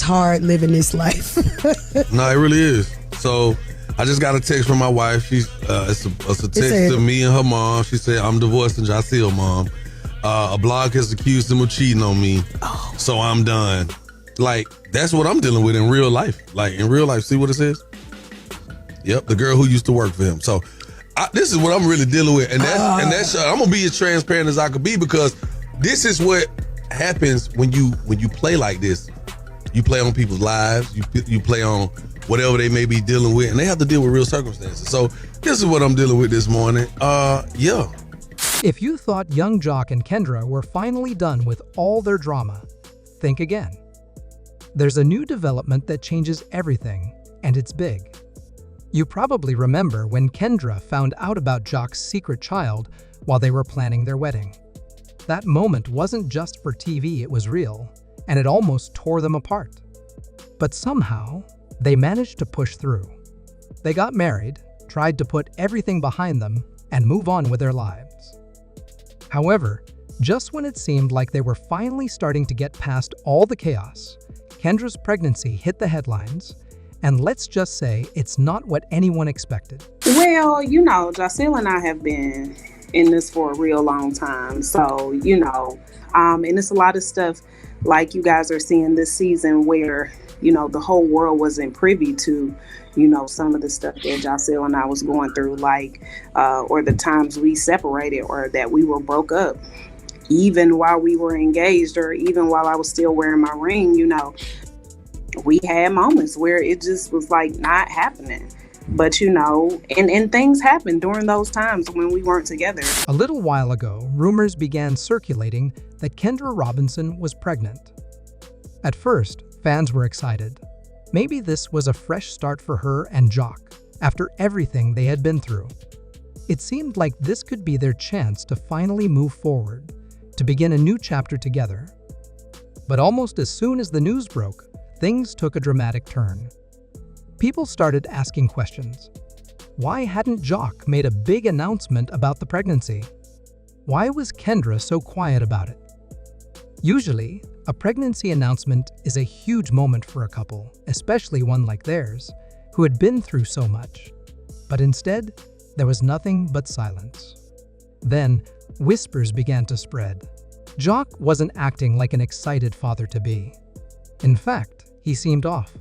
hard living this life. No, it really is. So I just got a text from my wife. It's a text to me and her mom. She said, I'm divorcing Jaceel, mom. A blog has accused him of cheating on me. So I'm done. Like, that's what I'm dealing with in real life. Like, in real life, see what it says? Yep, the girl who used to work for him. So this is what I'm really dealing with. And that's I'm going to be as transparent as I could be, because this is what happens when you play like this. You play on people's lives. You play on whatever they may be dealing with, and they have to deal with real circumstances. So this is what I'm dealing with this morning. Yeah. If you thought Yung Joc and Kendra were finally done with all their drama, think again. There's a new development that changes everything, and it's big. You probably remember when Kendra found out about Joc's secret child while they were planning their wedding. That moment wasn't just for TV, it was real, and it almost tore them apart. But somehow, they managed to push through. They got married, tried to put everything behind them, and move on with their lives. However, just when it seemed like they were finally starting to get past all the chaos, Kendra's pregnancy hit the headlines, and let's just say it's not what anyone expected. Well, Jaceel and I have been in this for a real long time. So, and it's a lot of stuff like you guys are seeing this season where, the whole world wasn't privy to, some of the stuff that Jaceel and I was going through, like, or the times we separated or that we were broke up, even while we were engaged or even while I was still wearing my ring, we had moments where it just was like not happening. But, and things happened during those times when we weren't together. A little while ago, rumors began circulating that Kendra Robinson was pregnant. At first, fans were excited. Maybe this was a fresh start for her and Joc after everything they had been through. It seemed like this could be their chance to finally move forward, to begin a new chapter together. But almost as soon as the news broke, things took a dramatic turn. People started asking questions. Why hadn't Joc made a big announcement about the pregnancy? Why was Kendra so quiet about it? Usually, a pregnancy announcement is a huge moment for a couple, especially one like theirs, who had been through so much. But instead, there was nothing but silence. Then, whispers began to spread. Joc wasn't acting like an excited father-to-be. In fact, he seemed off.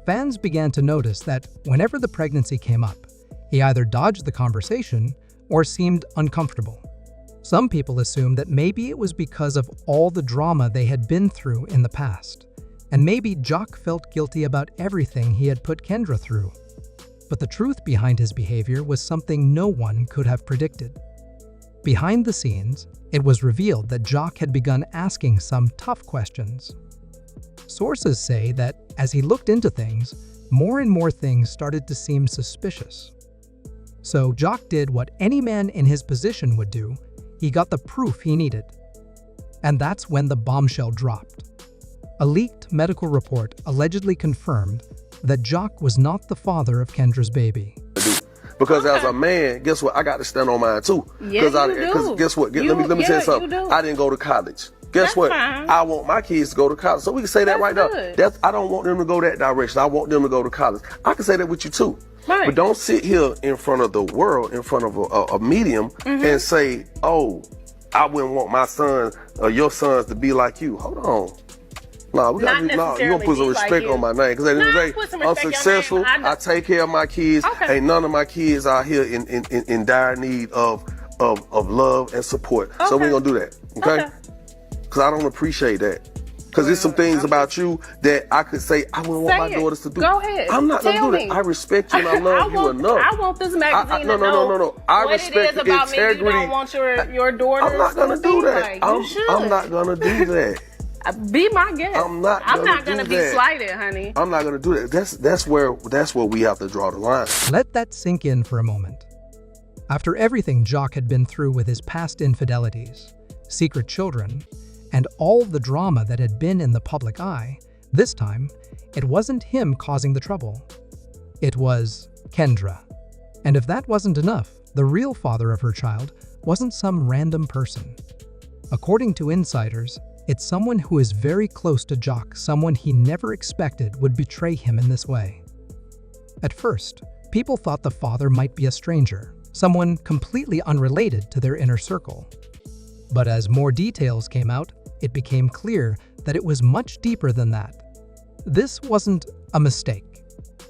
Fans began to notice that whenever the pregnancy came up, he either dodged the conversation or seemed uncomfortable. Some people assumed that maybe it was because of all the drama they had been through in the past, and maybe Joc felt guilty about everything he had put Kendra through. But the truth behind his behavior was something no one could have predicted. Behind the scenes, it was revealed that Joc had begun asking some tough questions. Sources say that as he looked into things, more and more things started to seem suspicious. So Joc did what any man in his position would do. He got the proof he needed. And that's when the bombshell dropped. A leaked medical report allegedly confirmed that Joc was not the father of Kendra's baby. Because as a man, guess what? I got to stand on mine too. Because guess what? Let me tell you something. I didn't go to college. Guess what? Fine. I want my kids to go to college. So we can say that right now. I don't want them to go that direction. I want them to go to college. I can say that with you too. Right. But don't sit here in front of the world, in front of a medium, and say, "Oh, I wouldn't want my sons or your sons to be like you." Hold on. No, you gonna put some respect on my name, because at the end of the day, I'm successful. I take care of my kids. Okay. Ain't none of my kids out here in dire need of love and support. So we're gonna do that, okay? Because I don't appreciate that. Because there's some things about you that I could say I wouldn't want my daughters to do. Go ahead. I'm not gonna do that. I respect you and I love you enough. I want this magazine to know I what respect it is about integrity. me. You don't want your daughters. I'm not gonna do that. Like, I'm not gonna do that. Be my guest. I'm not gonna be slighted, honey. I'm not gonna do that. That's where we have to draw the line. Let that sink in for a moment. After everything Joc had been through with his past infidelities, secret children, and all the drama that had been in the public eye, this time, it wasn't him causing the trouble. It was Kendra. And if that wasn't enough, the real father of her child wasn't some random person. According to insiders, It's someone who is very close to Joc, someone he never expected would betray him in this way. At first, people thought the father might be a stranger, someone completely unrelated to their inner circle. But as more details came out, it became clear that it was much deeper than that. This wasn't a mistake.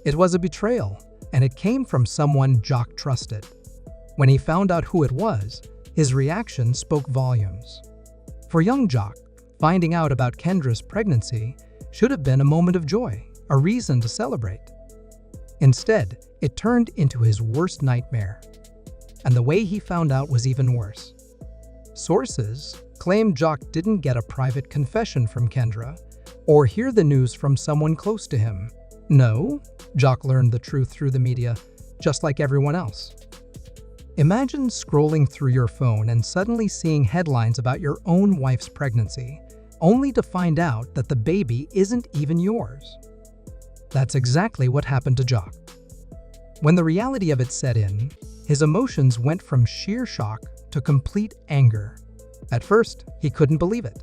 It was a betrayal, and it came from someone Joc trusted. When he found out who it was, his reaction spoke volumes. For young Joc, finding out about Kendra's pregnancy should have been a moment of joy, a reason to celebrate. Instead, it turned into his worst nightmare. And the way he found out was even worse. Sources claim Joc didn't get a private confession from Kendra or hear the news from someone close to him. No, Joc learned the truth through the media, just like everyone else. Imagine scrolling through your phone and suddenly seeing headlines about your own wife's pregnancy, only to find out that the baby isn't even yours. That's exactly what happened to Joc. When the reality of it set in, his emotions went from sheer shock to complete anger. At first, he couldn't believe it.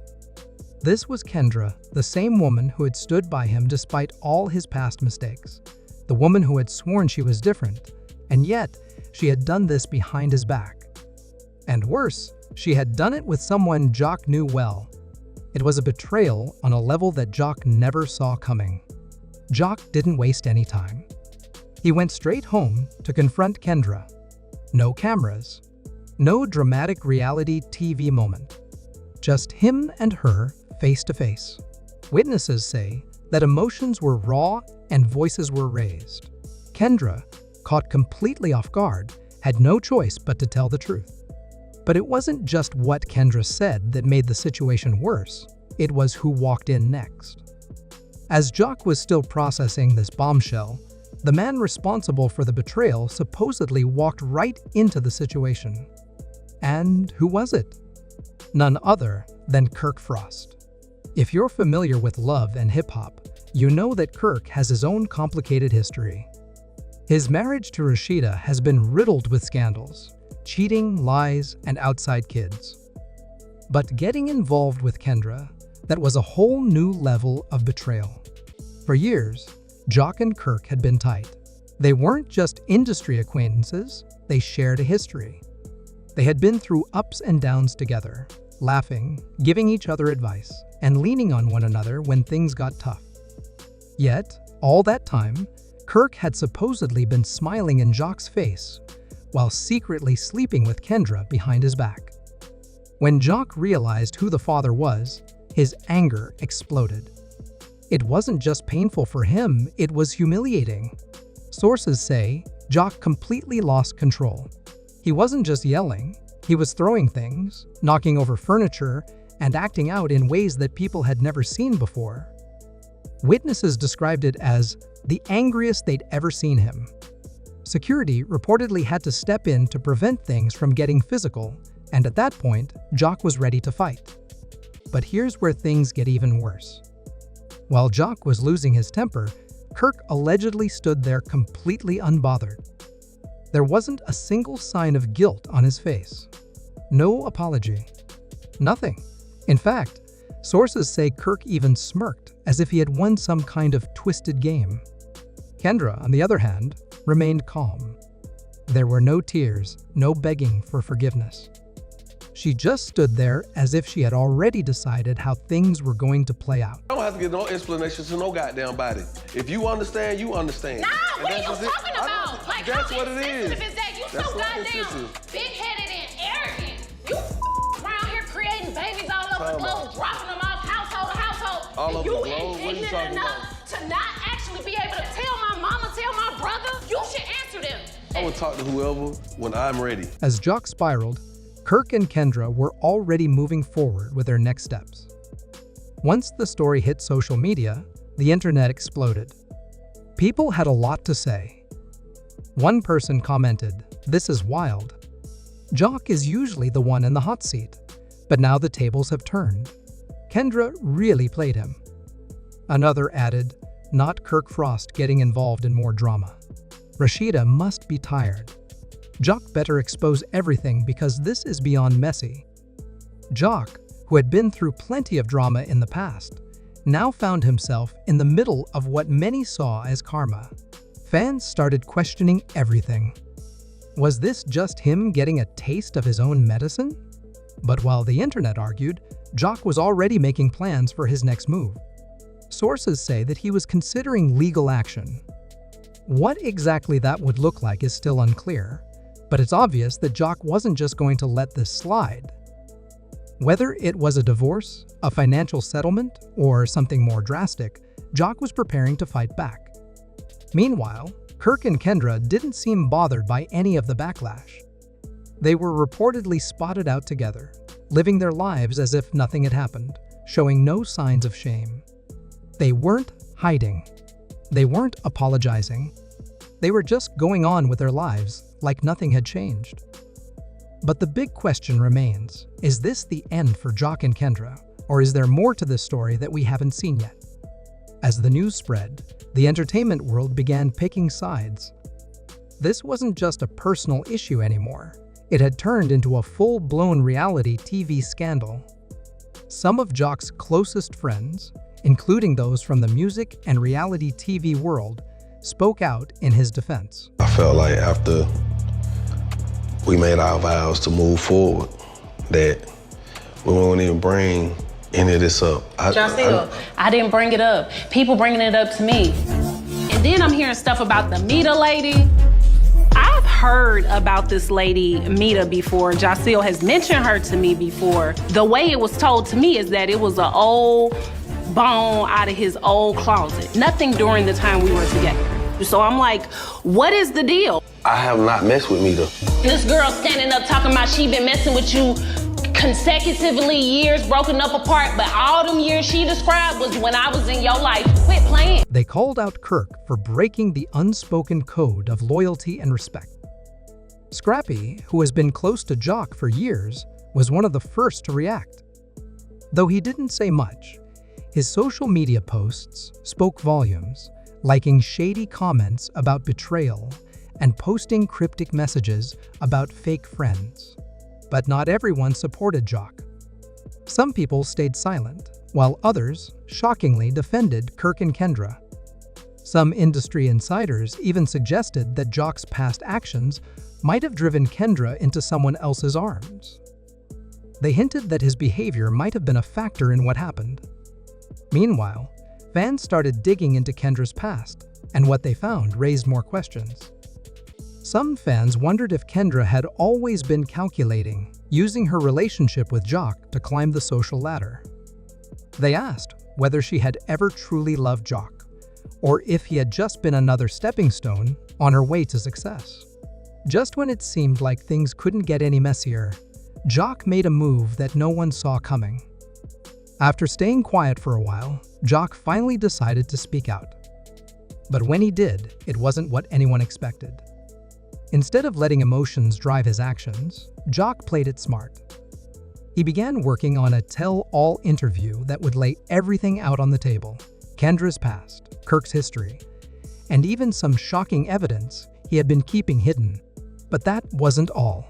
This was Kendra, the same woman who had stood by him despite all his past mistakes, the woman who had sworn she was different, and yet she had done this behind his back. And worse, she had done it with someone Joc knew well. It was a betrayal on a level that Joc never saw coming. Joc didn't waste any time. He went straight home to confront Kendra. No cameras, no dramatic reality TV moment. Just him and her face to face. Witnesses say that emotions were raw and voices were raised. Kendra, caught completely off guard, had no choice but to tell the truth. But it wasn't just what Kendra said that made the situation worse, it was who walked in next. As Joc was still processing this bombshell, the man responsible for the betrayal supposedly walked right into the situation. And who was it? None other than Kirk Frost. If you're familiar with love and hip-hop, you know that Kirk has his own complicated history. His marriage to Rashida has been riddled with scandals, cheating, lies, and outside kids. But getting involved with Kendra, that was a whole new level of betrayal. For years, Joc and Kirk had been tight. They weren't just industry acquaintances, they shared a history. They had been through ups and downs together, laughing, giving each other advice, and leaning on one another when things got tough. Yet, all that time, Kirk had supposedly been smiling in Joc's face while secretly sleeping with Kendra behind his back. When Joc realized who the father was, his anger exploded. It wasn't just painful for him, it was humiliating. Sources say Joc completely lost control. He wasn't just yelling, he was throwing things, knocking over furniture, and acting out in ways that people had never seen before. Witnesses described it as the angriest they'd ever seen him. Security reportedly had to step in to prevent things from getting physical, and at that point, Joc was ready to fight. But here's where things get even worse. While Joc was losing his temper, Kirk allegedly stood there completely unbothered. There wasn't a single sign of guilt on his face. No apology. Nothing. In fact, sources say Kirk even smirked as if he had won some kind of twisted game. Kendra, on the other hand, remained calm. There were no tears, no begging for forgiveness. She just stood there as if she had already decided how things were going to play out. I don't have to get no explanation to no goddamn body. If you understand, you understand. Nah, what are you talking about? Like, that's how what it is. insensitive is that? You That's so what goddamn big-headed and arrogant. You around here creating babies all over the globe, dropping them off household to household. All and over you the globe? What are you indignant talking enough to not actually be able to tell my mama, tell my brother? You should answer them. I would talk to whoever when I'm ready. As Joc spiraled, Kirk and Kendra were already moving forward with their next steps. Once the story hit social media, the internet exploded. People had a lot to say. One person commented, "This is wild." Joc is usually the one in the hot seat, but now the tables have turned. Kendra really played him. Another added, "Not Kirk Frost getting involved in more drama. Rashida must be tired. Joc better expose everything because this is beyond messy." Joc, who had been through plenty of drama in the past, now found himself in the middle of what many saw as karma. Fans started questioning everything. Was this just him getting a taste of his own medicine? But while the internet argued, Joc was already making plans for his next move. Sources say that he was considering legal action. What exactly that would look like is still unclear, but it's obvious that Joc wasn't just going to let this slide. Whether it was a divorce, a financial settlement, or something more drastic, Joc was preparing to fight back. Meanwhile, Kirk and Kendra didn't seem bothered by any of the backlash. They were reportedly spotted out together, living their lives as if nothing had happened, showing no signs of shame. They weren't hiding. They weren't apologizing. They were just going on with their lives like nothing had changed. But the big question remains, is this the end for Joc and Kendra, or is there more to this story that we haven't seen yet? As the news spread, the entertainment world began picking sides. This wasn't just a personal issue anymore. It had turned into a full-blown reality TV scandal. Some of Joc's closest friends, including those from the music and reality TV world, spoke out in his defense. I felt like after we made our vows to move forward, that we won't even bring any of this up. I didn't bring it up. People bringing it up to me. And then I'm hearing stuff about the Mita lady. I've heard about this lady, Mita, before. Jaceel has mentioned her to me before. The way it was told to me is that it was an old bone out of his old closet. Nothing during the time we were together. So I'm like, what is the deal? I have not messed with Mita. This girl standing up talking about she been messing with you consecutively, years broken up apart, but all them years she described was when I was in your life. Quit playing. They called out Kirk for breaking the unspoken code of loyalty and respect. Scrappy, who has been close to Joc for years, was one of the first to react. Though he didn't say much, his social media posts spoke volumes, liking shady comments about betrayal and posting cryptic messages about fake friends. But not everyone supported Joc. Some people stayed silent, while others, shockingly, defended Kirk and Kendra. Some industry insiders even suggested that Joc's past actions might have driven Kendra into someone else's arms. They hinted that his behavior might have been a factor in what happened. Meanwhile, fans started digging into Kendra's past, and what they found raised more questions. Some fans wondered if Kendra had always been calculating, using her relationship with Joc to climb the social ladder. They asked whether she had ever truly loved Joc, or if he had just been another stepping stone on her way to success. Just when it seemed like things couldn't get any messier, Joc made a move that no one saw coming. After staying quiet for a while, Joc finally decided to speak out. But when he did, it wasn't what anyone expected. Instead of letting emotions drive his actions, Joc played it smart. He began working on a tell-all interview that would lay everything out on the table: Kendra's past, Kirk's history, and even some shocking evidence he had been keeping hidden. But that wasn't all.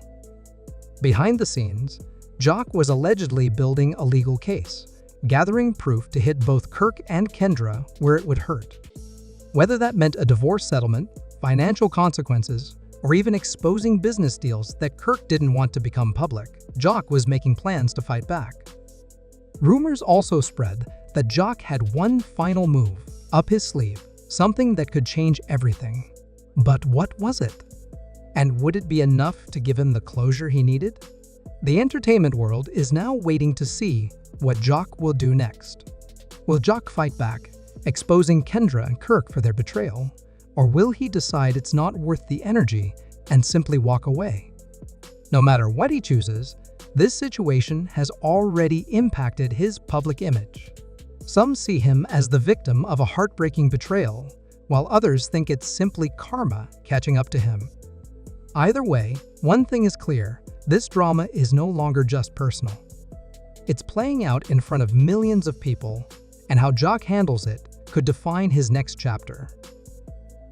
Behind the scenes, Joc was allegedly building a legal case, gathering proof to hit both Kirk and Kendra where it would hurt. Whether that meant a divorce settlement, financial consequences, or even exposing business deals that Kirk didn't want to become public, Joc was making plans to fight back. Rumors also spread that Joc had one final move up his sleeve, something that could change everything. But what was it? And would it be enough to give him the closure he needed? The entertainment world is now waiting to see what Joc will do next. Will Joc fight back, exposing Kendra and Kirk for their betrayal? Or will he decide it's not worth the energy and simply walk away? No matter what he chooses, this situation has already impacted his public image. Some see him as the victim of a heartbreaking betrayal, while others think it's simply karma catching up to him. Either way, one thing is clear: this drama is no longer just personal. It's playing out in front of millions of people, and how Joc handles it could define his next chapter.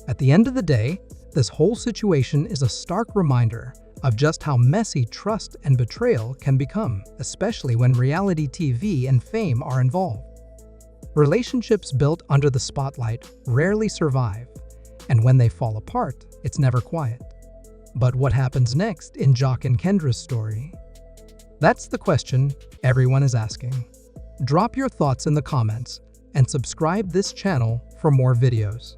At the end of the day, this whole situation is a stark reminder of just how messy trust and betrayal can become, especially when reality TV and fame are involved. Relationships built under the spotlight rarely survive, and when they fall apart, it's never quiet. But what happens next in Joc and Kendra's story? That's the question everyone is asking. Drop your thoughts in the comments and subscribe this channel for more videos.